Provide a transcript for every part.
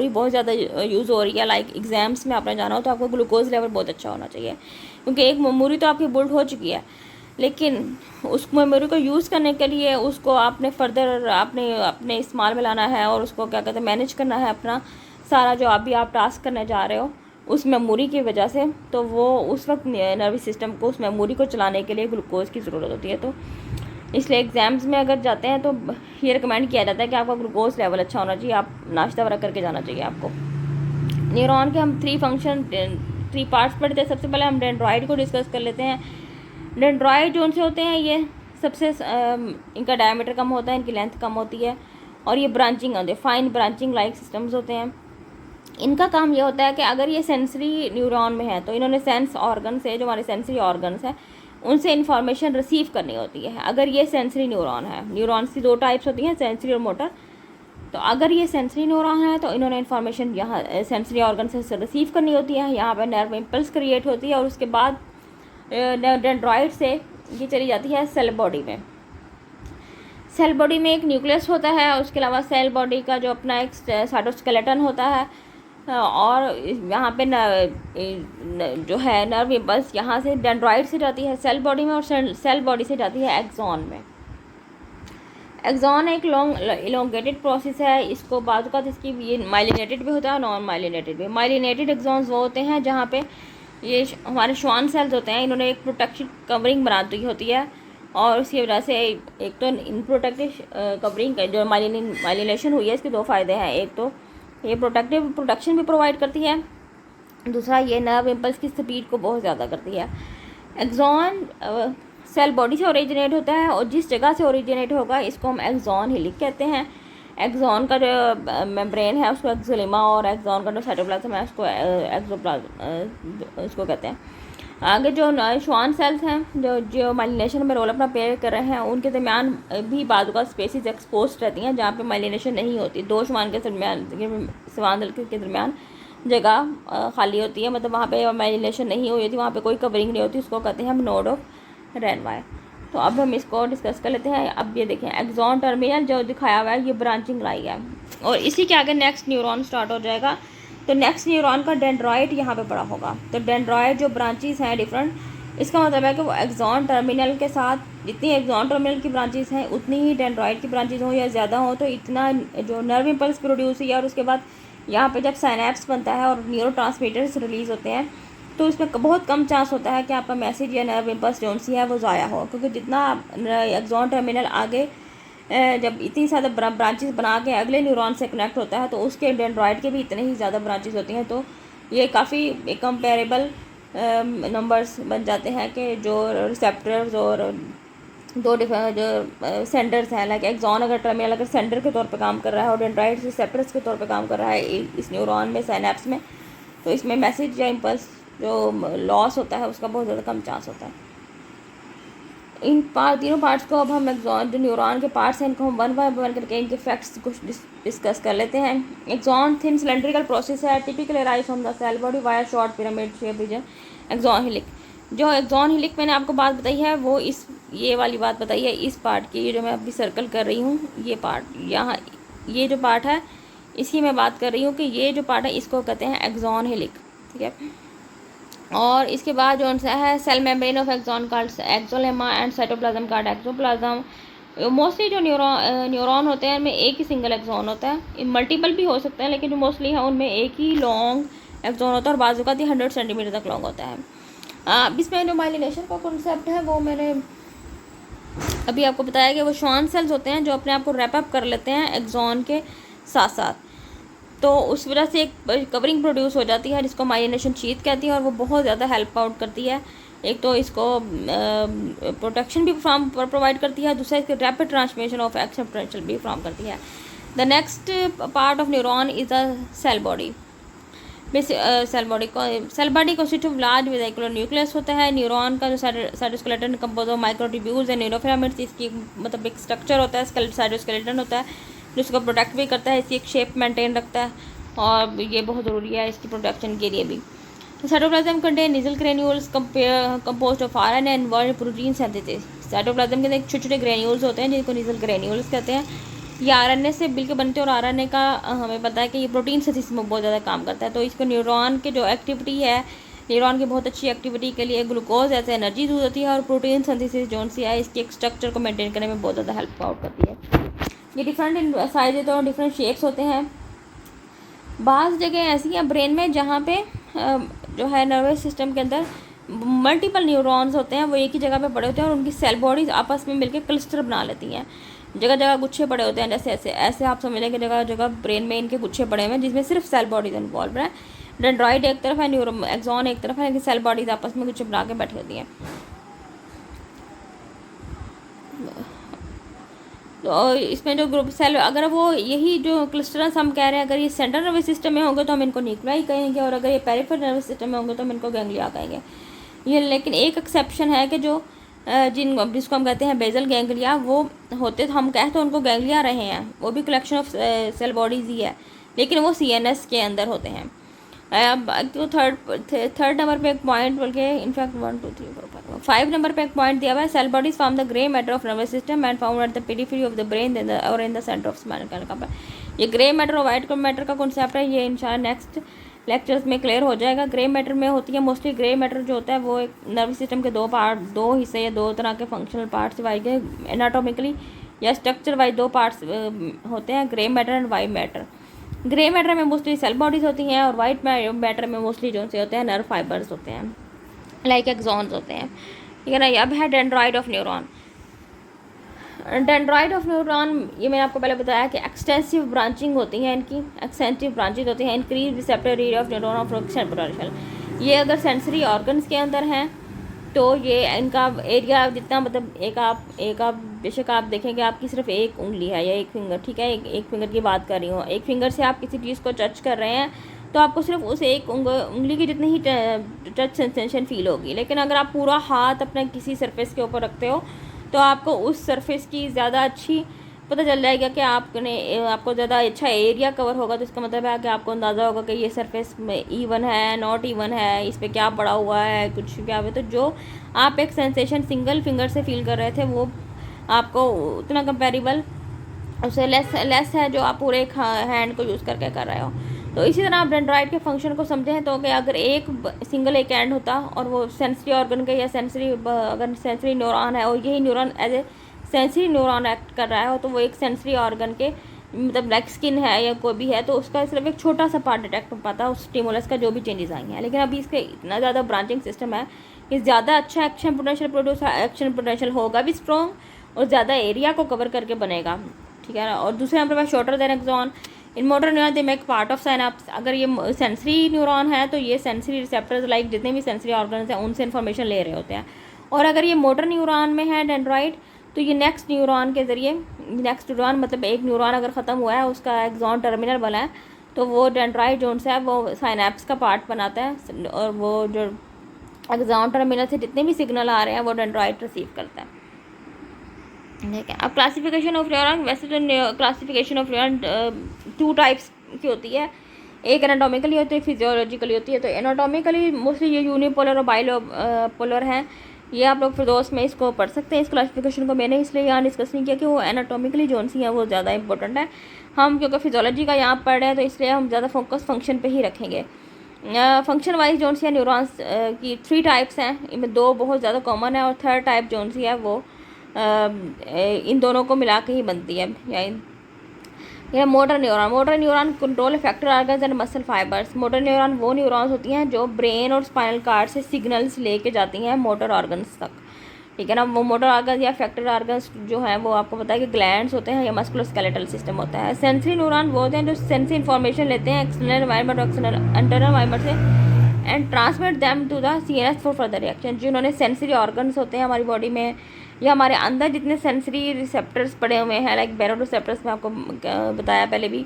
बहुत ज़्यादा यूज़ हो रही है। लाइक एग्जाम्स में आपने जाना हो तो आपको ग्लूकोज लेवल बहुत अच्छा होना चाहिए, क्योंकि एक मेमोरी तो आपकी बिल्ड हो चुकी है, लेकिन उस मेमोरी को यूज़ करने के लिए उसको आपने फर्दर अपने इस्तेमाल में लाना है, और उसको क्या कहते हैं मैनेज करना है अपना सारा जो अभी आप टास्क करने जा रहे हो उस मेमोरी की वजह से। तो वो उस वक्त नर्वस सिस्टम को उस मेमोरी को चलाने के लिए ग्लूकोज की ज़रूरत होती है। तो इसलिए एग्ज़ाम्स में अगर जाते हैं तो ये रिकमेंड किया जाता है कि आपका ग्लूकोज लेवल अच्छा होना चाहिए, आप नाश्ता वगैरह करके जाना चाहिए आपको। न्यूरॉन के हम 3 पार्ट्स पढ़ते हैं। सबसे पहले हम डेंड्राइट को डिस्कस कर लेते हैं। डेंड्राइट जो उनसे होते हैं ये सबसे इनका डायमीटर कम होता है, इनकी लेंथ कम होती है, और ये ब्रांचिंग होती है, फाइन ब्रांचिंग लाइक सिस्टम्स होते हैं। इनका काम ये होता है कि अगर ये सेंसरी न्यूरॉन में है तो इन्होंने सेंस ऑर्गन से, जो हमारे सेंसरी ऑर्गन्स हैं उनसे इन्फॉर्मेशन रिसीव करनी होती है। अगर ये सेंसरी न्यूरॉन है, न्यूरॉन्स की 2 टाइप्स होती हैं, सेंसरी और मोटर। तो अगर ये सेंसरी न्यूरॉन है तो इन्होंने इन्फॉर्मेशन यहाँ सेंसरी ऑर्गन से रिसीव करनी होती है, यहाँ पर नर्व इम्पल्स क्रिएट होती है, और उसके बाद डेंड्राइट से ये चली जाती है सेल बॉडी में। सेल बॉडी में एक न्यूक्लियस होता है, उसके अलावा सेल बॉडी का जो अपना एक साइटोस्केलेटन होता है, और यहाँ पे जो है नर्व इम्पल्स यहाँ से डेंड्राइट से जाती है सेल बॉडी में, और सेल बॉडी से जाती है एक्सॉन में। एक्सॉन एक लॉन्ग इलोंगेटेड प्रोसेस है। इसको बाजुकात इसकी ये माइलिनेटेड भी होता है, नॉन माइलिनेटेड भी। माइलिनेटेड एक्सॉन्स वो होते हैं जहाँ पे ये हमारे श्वान सेल्स होते हैं, इन्होंने एक प्रोटेक्शन कवरिंग बना दी होती है, और उसकी वजह से एक तो इन प्रोटेक्टिव कवरिंग जो माइलिनेशन हुई है इसके 2 फ़ायदे हैं। एक तो ये प्रोटेक्शन भी प्रोवाइड करती है, दूसरा ये नर्व इम्पल्स की स्पीड को बहुत ज़्यादा करती है। एक्सॉन सेल बॉडी से ओरिजिनेट होता है, और जिस जगह से ओरिजिनेट होगा इसको हम एक्सॉन हिलिक कहते हैं। एक्सॉन का जो मेम्ब्रेन है उसको एक्सोलिमा, और एक्सॉन का जो साइटोप्लाज्म है उसको एक्सोप्लाज्म उसको कहते हैं। आगे जो श्वान सेल्स हैं जो माइलिनेशन में रोल अपना प्ले कर रहे हैं, उनके दरमियान भी बाजू का स्पेसिस एक्सपोज रहती हैं जहाँ पे माइलिनेशन नहीं होती। 2 श्वान के दरमियान श्वान दल के दरमियान जगह खाली होती है, मतलब वहाँ पे माइलिनेशन नहीं हुई होती, वहाँ पे कोई कवरिंग नहीं होती, उसको कहते हैं हम नोड ऑफ रेनवाय। तो अब हम इसको डिस्कस कर लेते हैं। अब ये देखें एक्सॉन टर्मिनल जो दिखाया हुआ है ये ब्रांचिंग लाई है, और इसी के आगे नेक्स्ट न्यूरॉन स्टार्ट हो जाएगा। तो नेक्स्ट न्यूरॉन का डेंड्राइट यहाँ पे बड़ा होगा। तो डेंड्राइट जो ब्रांचेस हैं डिफरेंट, इसका मतलब है कि वो एक्सॉन टर्मिनल के साथ जितनी एक्सॉन टर्मिनल की ब्रांचेस हैं उतनी ही डेंड्राइट की ब्रांचेस हों या ज़्यादा हो, तो इतना जो नर्व इम्पल्स प्रोड्यूस हुई, और उसके बाद यहाँ पे जब साइनेप्स बनता है और न्यूरोट्रांसमीटर्स रिलीज़ होते हैं, तो इसमें बहुत कम चांस होता है कि आपका मैसेज या नर्व इम्पल्स जो सी है वो ज़ाया हो, क्योंकि जितना एक्सॉन टर्मिनल आगे जब इतनी ज़्यादा ब्रांचेस बना के अगले न्यूरॉन से कनेक्ट होता है तो उसके डेंड्राइट के भी इतने ही ज़्यादा ब्रांचेस होती हैं। तो ये काफ़ी कंपेरेबल नंबर्स बन जाते हैं कि जो रिसेप्टर्स और 2 डिफरेंट जो सेंडर्स हैं, लाइक एक्सॉन अगर टर्मिनल अगर सेंडर के तौर पे काम कर रहा है और डेंड्राइट रिसेप्टर्स के तौर पे काम कर रहा है इस न्यूरॉन में साइनेप्स में, तो इसमें मैसेज या इम्पल्स जो लॉस होता है उसका बहुत ज़्यादा कम चांस होता है। इन तीनों पार्ट्स को अब हम एक्सॉन जो न्यूरॉन के पार्ट्स हैं इनको हम 1 बाय 1 करके इनके फैक्ट्स कुछ डिस्कस कर लेते हैं। एक्सॉन थिन सिलेंड्रिकल प्रोसेस है, typically rise from the cell body via short pyramid shape region. Axon hillock, जो एक्सॉन हिलिक मैंने आपको बात बताई है वो ये वाली बात बताई है इस पार्ट की, ये जो मैं अभी सर्कल कर रही हूँ ये पार्ट, यहाँ ये जो पार्ट है इसकी मैं बात कर रही हूँ कि ये जो पार्ट है इसको कहते हैं एक्सॉन हिलिक, ठीक है। और इसके बाद जो है cell membrane of axon called axolemma and cytoplasm called axoplasm. Mostly जो न्यूरॉन होते हैं उनमें एक ही सिंगल एक्सॉन होता है, मल्टीपल भी हो सकते हैं, लेकिन जो मोस्टली है उनमें एक ही लॉन्ग एक्सॉन होता है, और बाजू का 100 सेंटीमीटर तक लॉन्ग होता है। अब इसमें जो माइलिनेशन का कॉन्सेप्ट है वो मैंने अभी आपको बताया कि वो श्वान सेल्स होते हैं जो अपने आप को रैप अप कर लेते हैं एक्सॉन के साथ साथ, तो उस वजह से एक कवरिंग प्रोड्यूस हो जाती है जिसको माइलिनेशन शीथ कहती है, और वो बहुत ज़्यादा हेल्प आउट करती है। एक तो इसको प्रोटेक्शन भी प्रोवाइड करती है, दूसरा इसके rapid transmission of action potential भी फ्राम करती है। The next part of neuron is the cell body. Cell body consist of large vesicular nucleus होता है। न्यूरॉन का जो cytoskeleton compose of microtubules and neurofilaments, इसकी मतलब एक स्ट्रक्चर होता है, साइटोस्केलेटन होता है जिसको प्रोटेक्ट भी करता है, इसकी एक शेप मेंटेन रखता है, और ये बहुत ज़रूरी है इसकी प्रोटेक्शन के लिए भी। Cytoplasm contain Nissl granules composed of RNA and involve protein synthesis. Cytoplasm के अंदर छोटे छोटे ग्रेन्यूल्स होते हैं जिनको निजल ग्रेन्यूल्स कहते हैं, ये आरएनए से मिलकर बनते हैं और आरएनए का हमें पता है कि ये प्रोटीन सिंथेसिस में बहुत ज़्यादा काम करता है। तो इसको न्यूरॉन के जो एक्टिविटी है, न्यूरॉन की बहुत अच्छी एक्टिविटी के लिए ग्लूकोज ऐसे एनर्जी यूज होती है और प्रोटीन सिंथेसिस जो सी है इसके एक स्ट्रक्चर को मेंटेन करने में बहुत ज़्यादा हेल्प आउट करती है। ये डिफरेंट साइज है तो डिफरेंट शेप्स होते हैं। बाज़ जगह ऐसी हैं ब्रेन में जहाँ पे जो है नर्वस सिस्टम के अंदर मल्टीपल न्यूरॉन्स होते हैं, वो एक ही जगह पे पड़े होते हैं और उनकी सेल बॉडीज़ आपस में मिलकर क्लस्टर बना लेती हैं। जगह जगह गुच्छे पड़े होते हैं, जैसे ऐसे ऐसे आप समझ लें कि जगह जगह ब्रेन में इनके गुच्छे पड़े हुए हैं जिसमें सिर्फ सेल बॉडीज इन्वॉल्व है। डेंड्रॉइड एक तरफ है, न्यूरो एक्सॉन एक तरफ है, लेकिन सेल बॉडीज आपस में गुच्छे बना के बैठी होती हैं। तो इसमें जो ग्रुप सेल, अगर वो यही जो क्लस्टर्स हम कह रहे हैं, अगर ये सेंट्रल नर्वस सिस्टम में होंगे तो हम इनको न्यूक्लियाई कहेंगे, और अगर ये पेरिफेरल नर्वस सिस्टम में होंगे तो हम इनको गैंग्लिया कहेंगे। ये लेकिन एक एक्सेप्शन है कि जो जिसको हम कहते हैं बेजल गैंग्लिया, वो होते तो हम कहते हैं उनको गैंग्लिया रहे हैं, वो भी कलेक्शन ऑफ सेल बॉडीज ही है, लेकिन वो सीएनएस के अंदर होते हैं। तो थर्ड नंबर पे एक पॉइंट, बल्कि इनफैक्ट 1 2 3 4 5 नंबर पे एक पॉइंट दिया हुआ है। Cell bodies form the grey matter of nervous system and found at the periphery of the brain और in the centre of spinal cord. ये ग्रे मैटर और वाइट मैटर का कॉन्सेप्ट है, ये इंशाल्लाह नेक्स्ट लेक्चर्स में क्लियर हो जाएगा। ग्रे मैटर में होती है मोस्टली, ग्रे मैटर जो होता है वो एक नर्वस सिस्टम के दो हिस्से या दो तरह के फंक्शनल पार्ट्स डिवाइड के एनाटॉमिकली या स्ट्रक्चर वाइज दो पार्ट्स होते हैं, grey matter and white matter. Grey matter में मोस्टली सेल बॉडीज होती हैं और वाइट मैटर में मोस्टली जो से होते हैं नर्व फाइबर्स होते हैं, लाइक एक्सॉन्स होते हैं, ठीक है ना। अब है dendroid of neuron. Dendroid of neuron, ये मैंने आपको पहले बताया कि एक्सटेंसिव ब्रांचिंग होती है इनकी, एक्सटेंसिव ब्रांचेज होती हैं। Increase receptor area of neuron of potential. ये अगर सेंसरी ऑर्गन्स के अंदर हैं तो ये इनका एरिया जितना, मतलब एक आप बेशक आप देखेंगे आपकी सिर्फ एक उंगली है या एक फिंगर, ठीक है, एक फिंगर की बात कर रही हूँ, एक फिंगर से आप किसी चीज़ को टच कर रहे हैं तो आपको सिर्फ उस एक उंगली की जितनी ही टच सेंसेशन फील होगी। लेकिन अगर आप पूरा हाथ अपने किसी सरफेस के ऊपर रखते हो तो आपको उस सरफेस की ज़्यादा अच्छी पता चल जाएगा कि आपको ज़्यादा अच्छा एरिया कवर होगा। तो इसका मतलब है कि आपको अंदाज़ा होगा कि ये सरफेस में ईवन है, नॉट ईवन है, इस पर क्या पड़ा हुआ है, कुछ क्या है। तो जो आप एक सेंसेशन सिंगल फिंगर से फील कर रहे थे वो आपको उतना कंपेरेबल उससे लेस है जो आप पूरे हैंड को यूज़ करके कर रहे हो। तो इसी तरह आप डेंड्रॉइड के फंक्शन को समझें तो कि अगर एक हैंड होता और वो सेंसरी ऑर्गन के या अगर सेंसरी न्यूरॉन है और यही neuron as a sensory neuron act कर रहा है तो वो एक सेंसरी ऑर्गन के मतलब लाइक स्किन है या कोई भी है तो उसका सिर्फ एक छोटा सा पार्ट डिटेक्ट हो पाता है उस स्टिमुलस का जो भी चेंजेस आई हैं। लेकिन अभी इसके इतना ज़्यादा ब्रांचिंग सिस्टम है कि ज़्यादा अच्छा एक्शन पोटेंशियल होगा भी स्ट्रॉन्ग और ज़्यादा एरिया को कवर करके बनेगा, ठीक है ना। और दूसरे नंबर पर shorter than axon in motor neuron they make part of synapse. अगर ये सेंसरी न्यूरॉन है तो ये सेंसरी रिसेप्टर्स लाइक जितने भी सेंसरी ऑर्गन्स हैं उनसे इन्फॉर्मेशन ले रहे होते हैं। और अगर ये मोटर न्यूरॉन में है डेंड्रॉइड तो ये नेक्स्ट न्यूरॉन के ज़रिए, नेक्स्ट न्यूरॉन मतलब एक न्यूरॉन अगर ख़त्म हुआ है उसका एक्सॉन टर्मिनल बना है तो वो डेंड्रॉइड जोन से है वो साइनेप्स का पार्ट बनाता है और वो जो एक्सॉन टर्मिनल से जितने भी सिग्नल आ रहे हैं वो डेंड्रॉइड रिसीव करता है, ठीक है। अब क्लासिफिकेशन ऑफ न्यूरॉन, वैसे तो क्लासिफिकेशन ऑफ न्यूरॉन 2 टाइप्स की होती है, एक एनाटॉमिकली होती है, फिजियोलॉजिकली होती है। तो एनाटॉमिकली मोस्टली ये यूनिपोलर और बाइपोलर हैं, ये आप लोग फिरदौस में इसको पढ़ सकते हैं। इस क्लासिफिकेशन को मैंने इसलिए यहाँ डिस्कस नहीं किया कि वो एनाटॉमिकली जोन सी है वो ज़्यादा इंपॉर्टेंट है। हम क्योंकि फिजियोलॉजी का यहाँ पढ़ रहे हैं तो इसलिए हम ज़्यादा फोकस फंक्शन पे ही रखेंगे। फंक्शन वाइज जोन सी है न्यूरॉन्स की 3 टाइप्स हैं, इनमें 2 बहुत ज़्यादा कॉमन है और थर्ड टाइप जोन सी है वो इन दोनों को मिला के ही बनती है। या motor neuron control factor organs and muscle fibres. Motor neuron वो न्यूरॉन्स होती हैं जो ब्रेन और स्पाइनल कार्ड से सिग्नल्स लेके जाती हैं मोटर ऑर्गन्स तक, ठीक है ना। वो मोटर ऑर्गन्स या फैक्टर ऑर्गन्स जो हैं वो आपको पता है कि ग्लैंड्स होते हैं या मस्कुलोस्केलेटल सिस्टम होता है। सेंसरी न्यूरॉन वो होते हैं जो सेंसरी इन्फॉर्मेशन लेते हैं एक्सटर्नल एनवायरनमेंट और इंटरनल एनवायरनमेंट से and transmit them to the CNS for further reaction. जिन्होंने सेंसरी ऑर्गन्स होते हैं हमारी बॉडी में या हमारे अंदर जितने सेंसरी रिसेप्टर्स पड़े हुए हैं लाइक बैरोरिसेप्टर्स में आपको बताया पहले भी,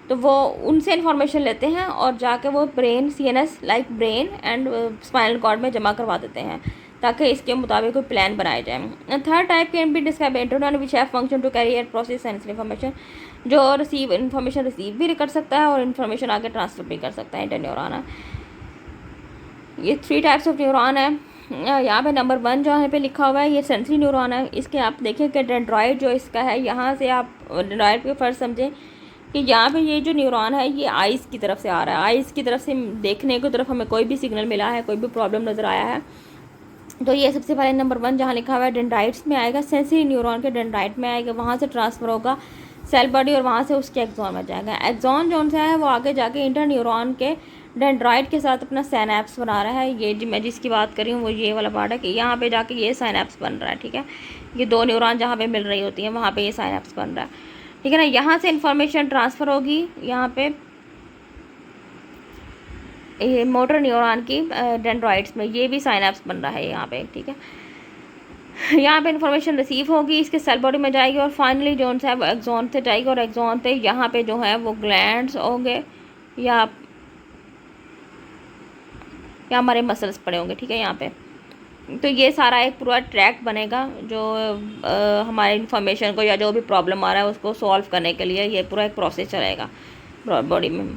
तो वो उनसे इन्फॉर्मेशन लेते हैं और जाके वो brain CNS like brain and spinal cord में जमा करवा देते हैं ताकि इसके मुताबिक कोई प्लान बनाया जाए। Third type can be describe internal which have function to carry and process sensory information, जो इन्फॉर्मेशन रिसीव भी कर सकता है और इन्फॉर्मेशन आगे ट्रांसफर भी कर सकता है। इंटरन्यूरॉन है, ये 3 टाइप्स ऑफ न्यूरॉन है। यहाँ पे नंबर 1 जो है पे लिखा हुआ है ये सेंसरी न्यूरॉन है। इसके आप देखें कि डेंड्राइट जो इसका है, यहाँ से आप डेंड्राइट के फर्स्ट समझें कि यहाँ पे ये जो न्यूरॉन है ये आइज़ की तरफ से आ रहा है। आइज़ की तरफ से देखने की तरफ हमें कोई भी सिग्नल मिला है, कोई भी प्रॉब्लम नज़र आया है, तो ये सबसे पहले नंबर 1 जहाँ लिखा हुआ है डेंड्राइट्स में आएगा, सेंसरी न्यूरॉन के डेंड्राइट में आएगा, वहाँ से ट्रांसफ़र होगा सेल बॉडी और वहाँ से उसके एक्सॉन में जाएगा। एक्सॉन जो सा है वो आगे जाके इंटर न्यूरॉन के डेंड्राइट के साथ अपना साइनेप्स बना रहा है। ये मैं जिसकी बात कर रही हूँ वो ये वाला पार्ट है कि यहाँ पे जाके ये साइनेप्स बन रहा है, ठीक है। ये 2 न्यूरॉन जहाँ पे मिल रही होती हैं वहाँ पे ये साइनेप्स बन रहा है, ठीक है ना। यहाँ से इंफॉर्मेशन ट्रांसफ़र होगी यहाँ पे ये मोटर न्यूरॉन की डेंड्राइट्स में, ये भी साइनेप्स बन रहा है यहाँ पे, ठीक है। यहाँ पे इंफॉर्मेशन रिसीव होगी, इसके सेल बॉडी में जाएगी और फाइनली जो है वो एक्सॉन से जाएगी और एक्सॉन से यहाँ पे जो है वो ग्लैंड्स होंगे या हमारे मसल्स पड़े होंगे, ठीक है यहाँ पे। तो ये सारा एक पूरा ट्रैक बनेगा जो हमारे इन्फॉर्मेशन को या जो भी प्रॉब्लम आ रहा है उसको सॉल्व करने के लिए ये पूरा एक प्रोसेस चलेगा बॉडी में।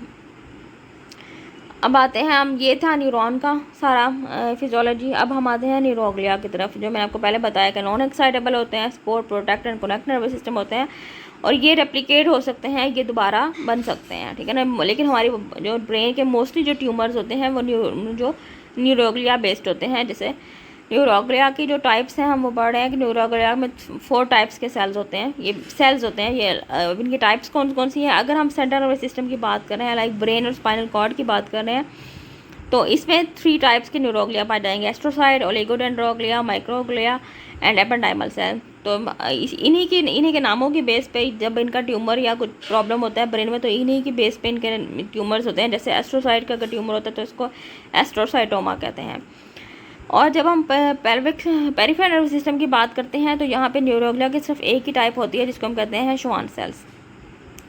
अब आते हैं हम, ये था न्यूरॉन का सारा फिजियोलॉजी। अब हम आते हैं न्यूरोग्लिया की तरफ, जो मैंने आपको पहले बताया कि नॉन एक्साइटेबल होते हैं, support, protect and connect nervous system होते हैं और ये रेप्लिकेट हो सकते हैं, ये दोबारा बन सकते हैं, ठीक है ना। लेकिन हमारी जो ब्रेन के मोस्टली जो ट्यूमर्स होते हैं वो जो न्यूरोग्लिया बेस्ड होते हैं। जैसे न्यूरोग्लिया की जो टाइप्स हैं हम वो पढ़ रहे हैं कि न्यूरोग्लिया में 4 टाइप्स के सेल्स होते हैं, ये सेल्स होते हैं। ये इनकी टाइप्स कौन कौन सी हैं? अगर हम सेंट्रल नर्वस सिस्टम की बात कर रहे हैं, लाइक ब्रेन और स्पाइनल कॉर्ड की बात कर रहे हैं, तो इसमें 3 टाइप्स के न्यूरोग्लिया पाए जाएंगे, astrocyte, oligodendroglia, microglia and ependymal cell. तो इन्हीं के नामों की बेस पे जब इनका ट्यूमर या कुछ प्रॉब्लम होता है ब्रेन में, तो इन्हीं की बेस पे इनके ट्यूमर्स होते हैं। जैसे एस्ट्रोसाइट का अगर ट्यूमर होता है तो इसको एस्ट्रोसाइटोमा कहते हैं। और जब हम पेरिफेरल नर्वस सिस्टम की बात करते हैं तो यहाँ पे न्यूरोग्लिया की सिर्फ एक ही टाइप होती है जिसको हम कहते हैं श्वान सेल्स,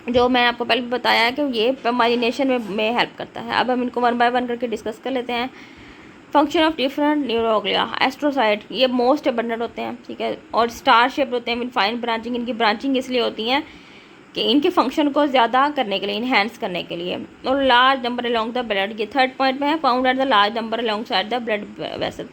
जो मैं आपको पहले बताया कि ये माइलिनेशन में हेल्प करता है। अब हम इनको 1 बाय 1 करके डिस्कस कर लेते हैं। Function of different neuroglia, astrocyte ये मोस्ट अबंडेंट होते हैं, ठीक है, और स्टार शेप्ड होते हैं विद फाइन ब्रांचिंग। इनकी ब्रांचिंग इसलिए होती हैं कि इनके फंक्शन को ज़्यादा करने के लिए, इन्हेंस करने के लिए। और large number along the blood, ये 3rd पॉइंट में है, found at the large number along side the blood vessel.